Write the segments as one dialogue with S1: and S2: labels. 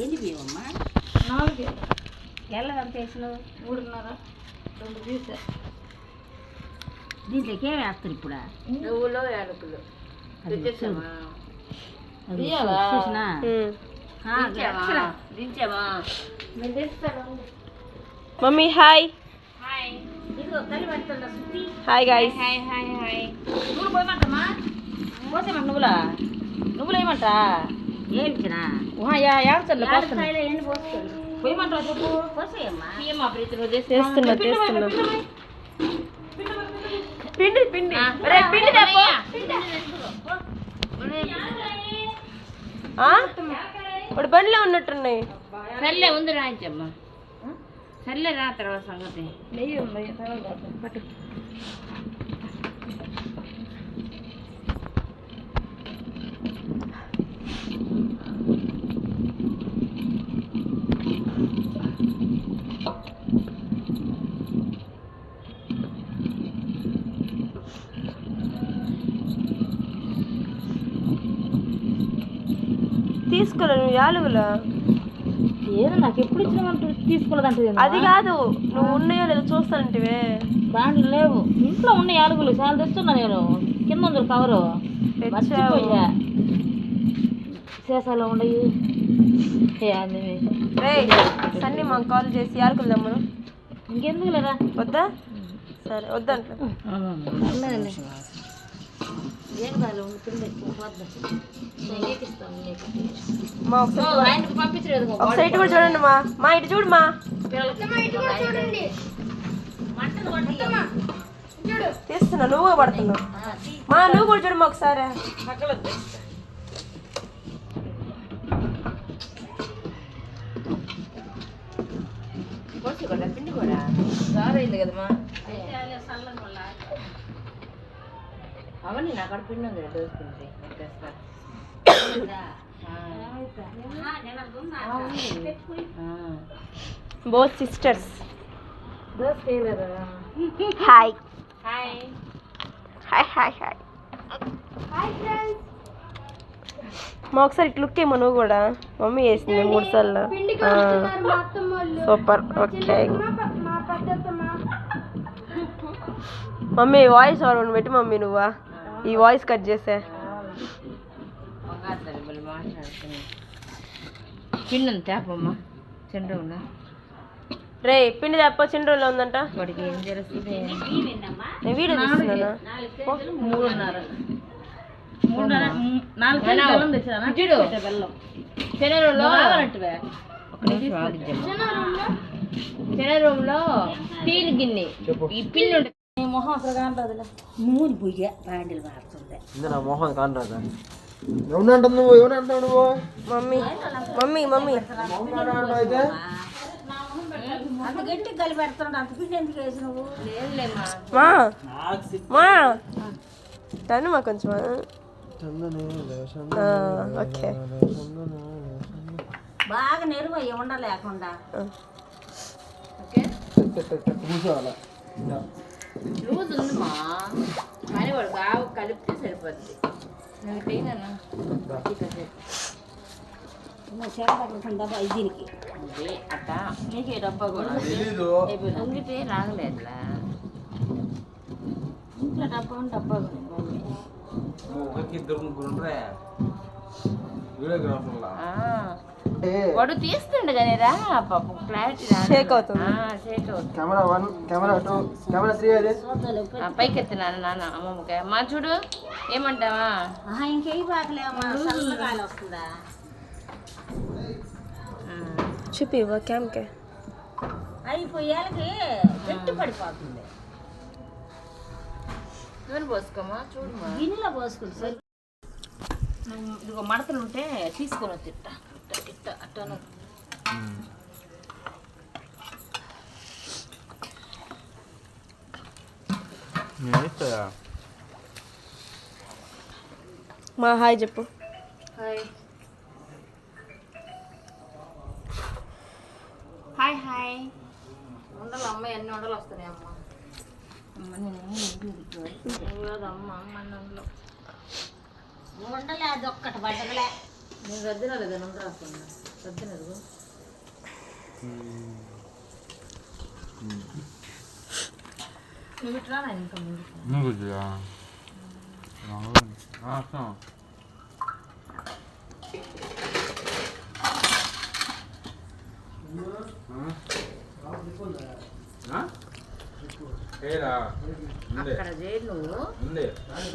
S1: ఎన్ని బియ్యమ్మా?
S2: 4
S1: ఎల్ల ఎంత వేసినావు?
S2: 3.5 2 పీస్.
S1: దీంట్లోకి ఏమి వేస్తారు ఇప్పుడు?
S2: నువ్వులు యాలకులు తెచ్చేసామా?
S1: చూసినా
S2: దించామా? నేను తెస్తాను.
S3: Mummy hi.
S1: ఇదిగో కలి పెడుతుందా సుత్తి?
S3: Hi guys.
S1: నువ్వులు పోయమంటమ్మా? పోసేమంట నువ్వులు ఏమంట? ఏమిచ్చినా ఎన్ని పోసుకోండి పోయమంటావా చెప్పు? పోసేయమ్మా.
S3: చేస్తున్నా పిండి పిండి పిండి తెపో. ఇప్పుడు బండిలో ఉన్నట్టున్నాయి.
S1: సర్లే ఉంది రాయించమ్మా. సర్లే రా తర్వాత సంగతి.
S3: పట్టు. తీసుకోలే నువ్వు యాలుగులా?
S1: ఏదో నాకు ఎప్పుడు ఇచ్చినామంటే తీసుకోలేదంటే
S3: అది కాదు, నువ్వు ఉన్నాయో లేదో చూస్తానంటివే.
S1: దాంట్లో లేవు. ఇంట్లో ఉన్న యాలుగులు చాలా తెస్తున్నా నేను. కింద ఉంది కవరు మర్చిపోయా. శేషాలు ఉండయి.
S3: సన్ని మాకు కాల్ చేసి యాలకులు దమ్మను.
S1: ఇంకెందుకు లేరా?
S3: వద్దా? సరే వద్దంట.
S1: ఏం కాదు
S3: మా ఒక సైడ్ కూడా చూడండి మా ఇటు చూడు మా. తీస్తున్నా నువ్వు పడుతున్నావు మా. నువ్వు కూడా చూడు మా ఒకసారి.
S1: పిండి కూడా సారైంది కదమ్మా. అవన్నీ నా అక్కడ పిండి ఉంది దోసుకుంటే.
S3: Both sisters.
S1: Hi
S3: hi hi hi hi. మా ఒకసారి ఇటు లుక్ ఏమో నువ్వు కూడా. మమ్మీ వేసింది 3 సార్లు. Super. Okay mummy voice over పెట్టి మమ్మీ నువ్వా ఈ వాయిస్ కట్ చేసే.
S1: పిండి ఉంది తేపమ్మా. చంద్రవునా
S3: రే పిండి తప్ప చిండ్రోలో ఉందంట.
S1: వాడికి ఏం జరుగుతుంది?
S3: నేను వీడియో తీస్తున్నానా?
S1: 3.5 శనగలో టీలు గిన్నె ఈ పిండి ఉంటుంది. మొహం అసలు కాంటదిలే. నూనె పొయ్య బాండిలు మారుతుంది.
S4: నా మొహం కానరాదా? ఎవరంటావు నువ్వు? ఎవరంటావు నువ్వు?
S3: మమ్మీ మమ్మీ మమ్మీ
S4: అయితే
S1: అంత గట్టిగా కలిపి పెడుతున్నాడు. అంత పిండి ఎందుకు వేసి నువ్వు?
S3: మా మా తను మా కొంచెం. ఓకే
S1: బాగా నెరువు ఉండలేకుండా. లూజ్ ఉందమ్మా కానీ వాడు బాగా కలిపితే సరిపోద్ది. దీనికి అట్టా నీకే డబ్బా కూడా ఉంగితే రాగలేదులా. ఇంట్లో డబ్బా డబ్బా వాడు తీస్తుండే కానీ రా పాపం క్లారిటీ
S3: షేక్ అవుతుంది.
S1: షేక్ అవుతుంది.
S4: కెమెరా 1 కెమెరా 2 కెమెరా 3 అది
S1: పైకి ఎత్తున్నాను నాన్న అమ్మమ్మకి. మా చూడు ఏమంటావా? ఇంకేం బాగలేమా వస్తుందా?
S3: చూపివా క్యామ్కే.
S1: అయిపోయేళ్ళకి గట్టి పడిపోతుంది. నూనె పోసుకోమా చూడమా. గిన్నెలో పోసుకుంటు సార్. ఇదిగో మడతలు ఉంటే తీసుకొని తిట్ట తిట్ట అట్టను.
S3: మా హాయ్ చెప్పు.
S1: Hi hi hi. ఉండలు అమ్మ ఎన్ని ఉండలు వస్తున్నాయి అమ్మ. అమ్మ నేను అమ్మ అమ్మ ఉండలే అది ఒక్కటి పడ్డలే. నేను రద్దులో లేదా నుండి రాస్తున్నా. సద్దనరు నువ్వు ఇట్లా ఇంకా ముందు అక్కడ చేరి నువ్వు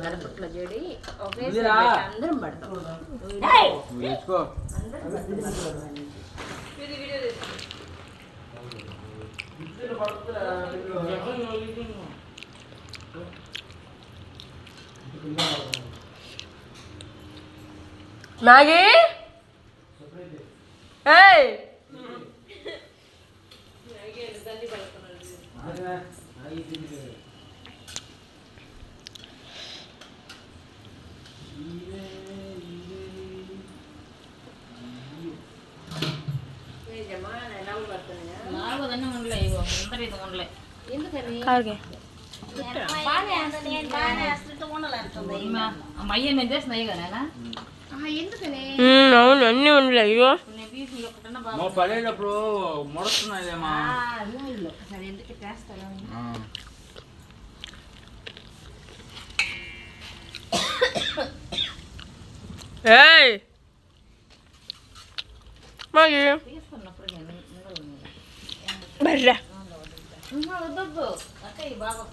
S1: గడపట్లో చేడి ఒకేసారి అందరం పడతాం
S3: మ్యాగీ ఏయ్
S1: నాలుగోదన్నీ ఉండలే ఇగో ఇంత ఇది ఉండలే ఎందుకని అమ్మయ్య నేను చేసిన అయ్యగానేనా ఎందుకని
S3: అవును అన్నీ ఉండలే అయ్యో
S1: నేను తీసి ఒకటన్నా
S5: మా పడేటప్పుడు ముడుస్తున్నాయిదేమా
S1: ఒకసారి ఎందుకు చేస్తాను
S3: ఏయ్ మ్యాగీ
S1: తీసుకున్నప్పుడు నేను
S3: బర్రా
S1: వద్దొద్దు అక్క ఈ బాగా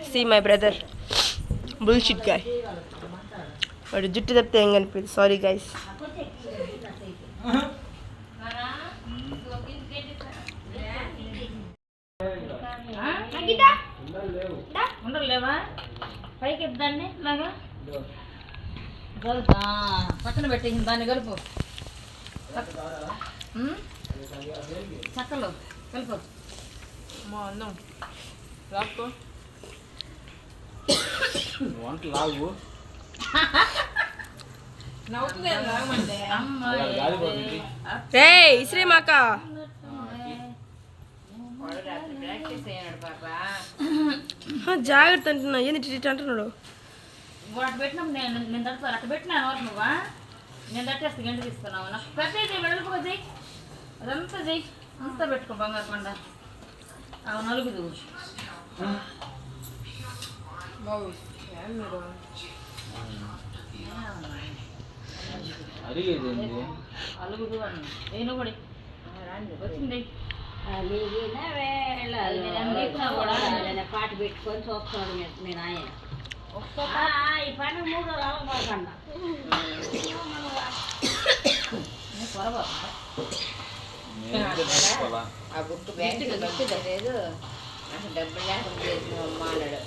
S3: See my brother. Bullshit guy. వాడు జుట్టు తప్పితే ఏం కనిపించదు సారీ గైస్.
S1: ఉండలేవా పైకి దాన్ని లాగా పక్కన పెట్టేసింది దాన్ని కలుపు చక్కలు కలుపు
S5: అన్నం రాసుకో వంట లాగు
S3: రేయ్ ఇస్రీ మాక జాగ్రత్త అంటున్నా ఏంది ఇటు అంటున్నాడు
S1: వాటి పెట్టినప్పుడు నేను తడుతాను అట్లా పెట్టినాను వరకు నువ్వా నేను తట్టేస్తే గంట తీసుకున్నావు నాకు ప్రతి వెళ్ళిపో చెయ్యి అదంతా చెయ్యి అంతా పెట్టుకో బంగారు పండ అవి నలుగుదు
S5: అడిగేది
S1: అలుగుదు అని నేను కూడా వచ్చింది
S2: పాట పెట్టుకొని చూస్తాడు నేను ఆయన ఈ పండుగ 3 రోజులు పోకుండా ఆ గుర్తు బ్యాంకు లేదు అసలు డబ్బులు లేకుండా చేసిన అన్నాడు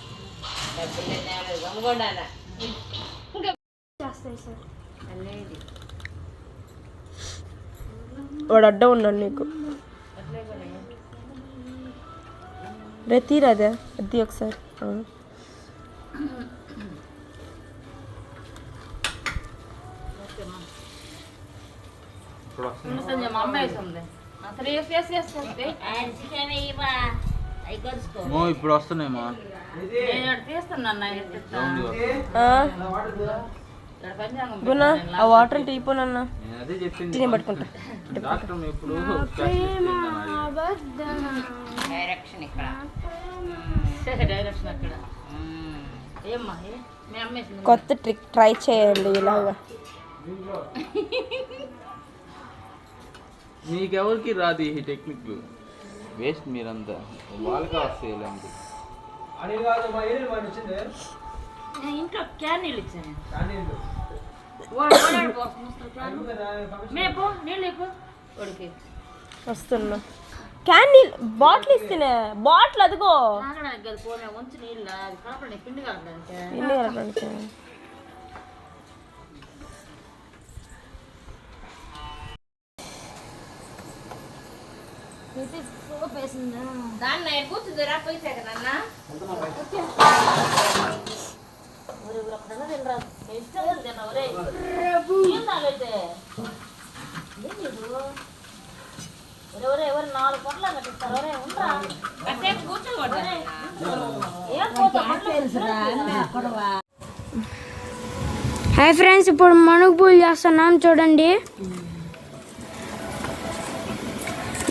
S2: డబ్బులు లేదు గమ్ముకోండాలా లేదు
S3: వాడు అడ్డం ఉన్నాడు నీకు రే తీరాదే అది ఒకసారి
S1: మా అమ్మ వేస్తుంది అసలు వేస్తే
S5: ఇప్పుడు వస్తున్నాయమ్మా
S1: నేను తీస్తున్నా
S3: గున్నా ఆ వాటర్ అంటే అయిపోనన్నా
S5: నేను అదే చెప్పింది
S3: తినే పట్టుకుంటా
S5: డాక్టర్ ఎప్పుడు
S2: డైరెక్షన్ ఇక్కడ
S1: డైరెక్షన్ అక్కడ ఏమ్మా మీ అమ్మ వేసింది
S3: కొత్త ట్రిక్ ట్రై చేయండి ఇలాగా
S5: మీకెవరికి రాదు ఈ టెక్నిక్ వేస్ట్ మీరంతా వాళ్ళకి వస్తాయి ఇలాంటి
S1: ఇంట్లో క్యాన్ నీళ్ళు ఇచ్చాను మేపు నీళ్ళు ఇప్పు ఉడికి
S3: వస్తున్నా క్యాన్ నీళ్ళు బాటిల్ ఇస్తేనే బాటిల్ అదిగో
S1: తాగడానికి కదా పోనీ వంచి నీళ్ళు అది కాకుండా పిండి కావడానికి
S3: ఇల్లు కలపడానికి
S1: దాన్ని కూర్చుంది రా పోయిసాక నాన్న ఎవరు 4 పొట్ల కట్టిస్తారు
S6: హాయ్ ఫ్రెండ్స్ ఇప్పుడు మనుగు పూలు చేస్తున్నాం చూడండి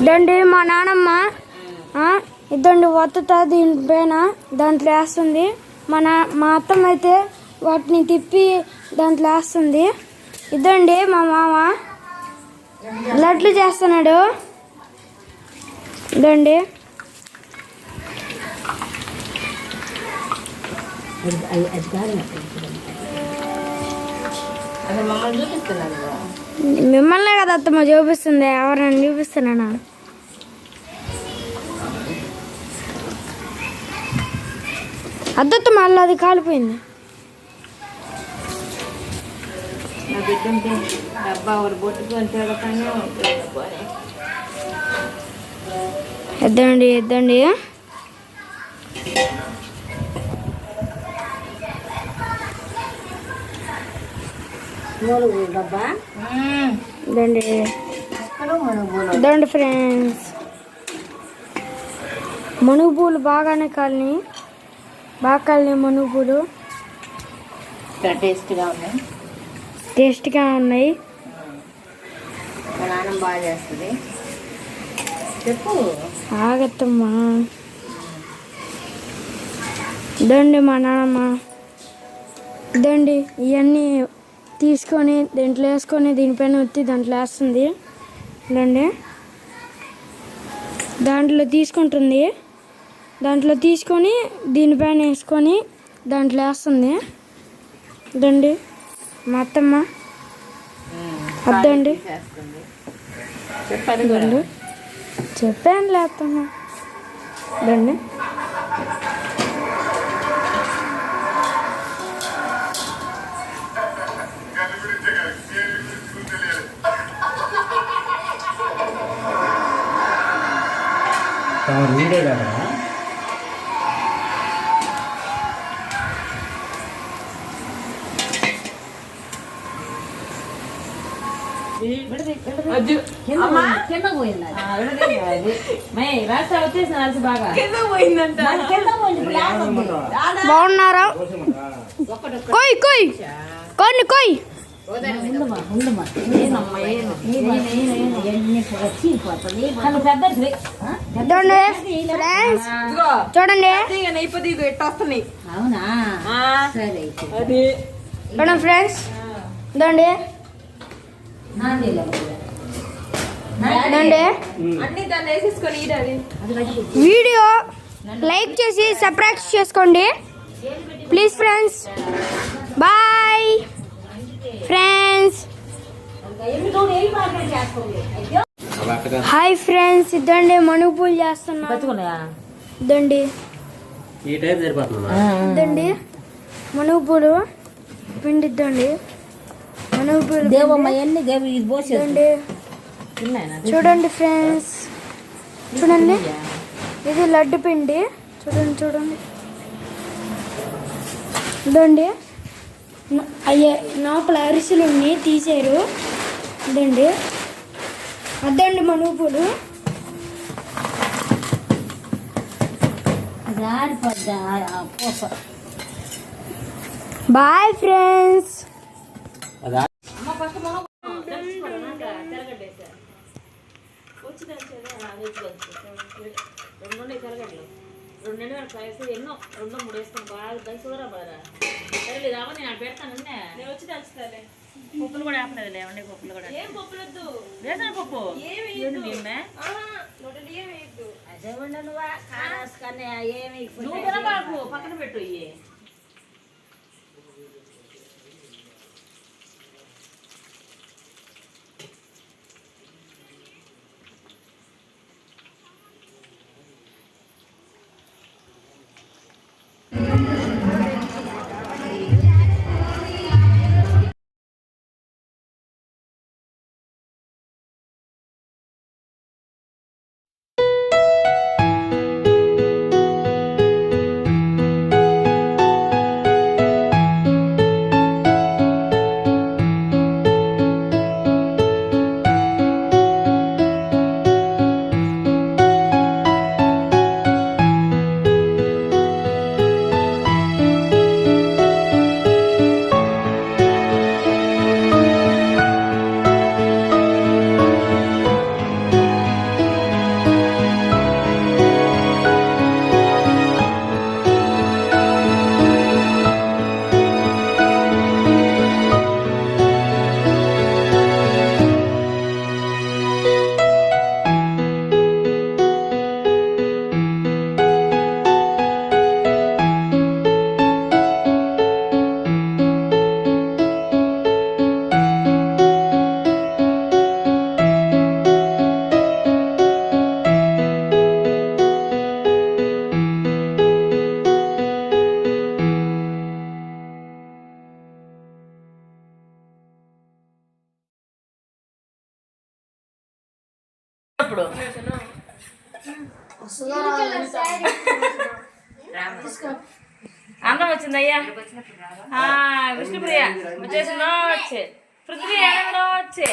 S6: ఇదండి మా నానమ్మ ఇదండి వత్తుతా దీనిపైన దాంట్లో వేస్తుంది. మా అత్తమ్మ అయితే వాటిని తిప్పి దాంట్లో వేస్తుంది. ఇదండి మా మామ లడ్లు చేస్తున్నాడు. ఇదండి
S2: అది మమ్మల్ని చూపిస్తున్నాను.
S6: మిమ్మల్నే కదా అత్తమ్మ చూపిస్తుంది, ఎవరైనా చూపిస్తున్నానా? అద్దత్తమ్మ మళ్ళీ అది కాలిపోయింది.
S2: నా బిడ్డ ఉంటే డబ్బా ఒకటి బొట్టుకొని తిరగతానే ఉంటుంది.
S6: ఎద్దండి ఎద్దండి
S2: డబ్బా
S6: ఇదండి ఇదండి ఫ్రెండ్స్, మనుగు పూలు బాగానే కాలినాయి, బాగా కాలినాయి మనుగు పూలు.
S2: టేస్ట్గా ఉన్నాయి,
S6: టేస్ట్గా ఉన్నాయి.
S2: మా నాన్న బాగా చేస్తుంది. చెప్పు.
S6: ఆగత్తమ్మా. ఇదండి మా నాన్నమ్మ. ఇదండి ఇవన్నీ తీసుకొని దీంట్లో వేసుకొని దీనిపైన వచ్చి దాంట్లో వేస్తుంది. ఇదండి దాంట్లో తీసుకుంటుంది, దాంట్లో తీసుకొని దీనిపైన వేసుకొని దాంట్లో వేస్తుంది. ఇదండి మా అత్తమ్మ. అద్దండి
S2: చెప్పండి.
S6: చెప్పాను లేత్తమ్మ. ఇదండి
S4: వీడియో కదా
S2: కింద పోయింది. రాస్తా వచ్చేసి బాగా
S6: బాగున్నారా? కొయ్ కొయ్ కొన్ని కొయ్. చూడండి
S2: అవునా సరే
S6: చూడండి ఫ్రెండ్స్, ఇదండి వీడియో లైక్ చేసి సబ్స్క్రైబ్ చేసుకోండి please friends. Bye friends. Hi friends, ఇదండి మనుగు పూలు చేస్తున్నా. ఇదండి ఇదండి మనుగు పూలు పిండి. ఇద్దండి మనుగు పూలు ఇదండి. చూడండి ఫ్రెండ్స్, చూడండి ఇది లడ్డు పిండి. చూడండి చూడండి ఇదండి. అయ్యే లోపల అరిసెలు ఉన్నాయి, తీసారు. ఇదండి అద్దండి మనుగు పూలు. Bye friends.
S1: రెండు మూడు వేసుకొని బాగా దంచురా బాగా. సరే రావా, నేను పెడతాను. నేను వచ్చి దంచుతాలే. పప్పులు కూడా ఆపలేదు లేవండి. పప్పులు కూడా ఏం పప్పులు వద్దు, వేసిన పప్పు పక్కన పెట్టు. ఇప్పుడు అందం వచ్చింది అయ్యా విష్ణుప్రియ వచ్చేసి వచ్చే పృథ్వీ వచ్చే